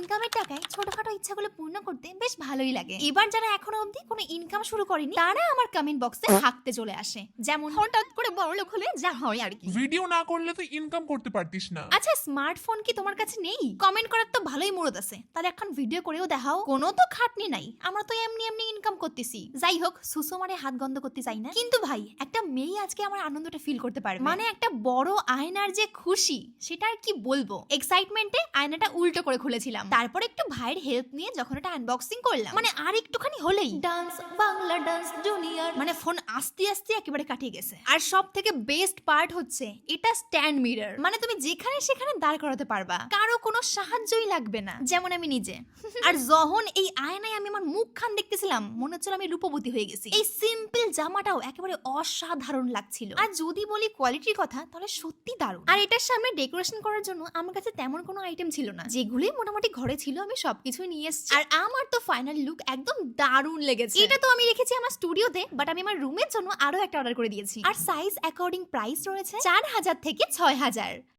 ইনকামের টাকায় ছোটখাটো ইচ্ছাগুলো পূর্ণ করতে বেশ ভালোই লাগে। এবার যারা এখনো অবধি কোনো ইনকাম শুরু করেনি তারা আমার কমেন্ট বক্সে হাঁকতে চলে আসে, যেমন হঠাৎ করে বড়লোক হলে যা হয় আর কি। ভিডিও না করলে তো ইনকাম করতে পারতিস না। আচ্ছা, স্মার্টফোন কি তোমার কাছে নেই? কমেন্ট করার তো ভালোই মুরত আছে, তাহলে এখন ভিডিও করেও দেখাও। কোনো তো খাটনি নাই, আমরা তো এমনি এমনি ইনকাম করতেছি। যাই হোক, সুসমারে হাত গন্ধ করতে চাই না, কিন্তু ভাই একটা মেয়ে আজকে আমার আনন্দটা ফিল করতে পারবে, মানে একটা বড় আয়নার যে খুশি সেটা আর কি বলবো। এক্সাইটমেন্টে আয়নাটা উল্টো করে খুলেছিলাম, তারপর একটু ভাইয়ের হেল্প নিয়ে যখন এটা আনবক্সিং করলাম, মানে আর একটুখানি হলেই ডান্স বাংলা ডান্স জুনিয়র, মানে ফোন আস্তে আস্তে একেবারে কাটিয়ে গেছে। আর সব থেকে বেস্ট পার্ট হচ্ছে এটা স্ট্যান্ড মিরর, মানে তুমি যেখানে সেখানে দাঁড় করাতে পারবা, কারো কোনো সাহায্যই লাগবে না, যেমন আমি নিজে। আর যখন এই আয়নায় আমি আমার মুখখান দেখতেছিলাম মনে হচ্ছিল আমি রূপবতী হয়ে গেছি। এই সিম্পল জামাটাও একেবারে অসাধারণ লাগছিল। আর যদি বলি কোয়ালিটির কথা তাহলে সত্যি দারুণ। আর এটার সামনে ডেকোরেশন করার জন্য আমার কাছে তেমন কোনো আইটেম ছিল না, যেগুলি মোটামুটি ঘরে ছিল আমি সবকিছুই নিয়ে এসেছি। আর আমার তো ফাইনাল লুক একদম দারুণ লেগেছে। এটা তো আমি রেখেছি আমার স্টুডিওতে, বাট আমি আমার রুমের জন্য আরো একটা অর্ডার করে দিয়েছি। আর সাইজ অ্যাকর্ডিং প্রাইস রয়েছে 4000 থেকে 6000।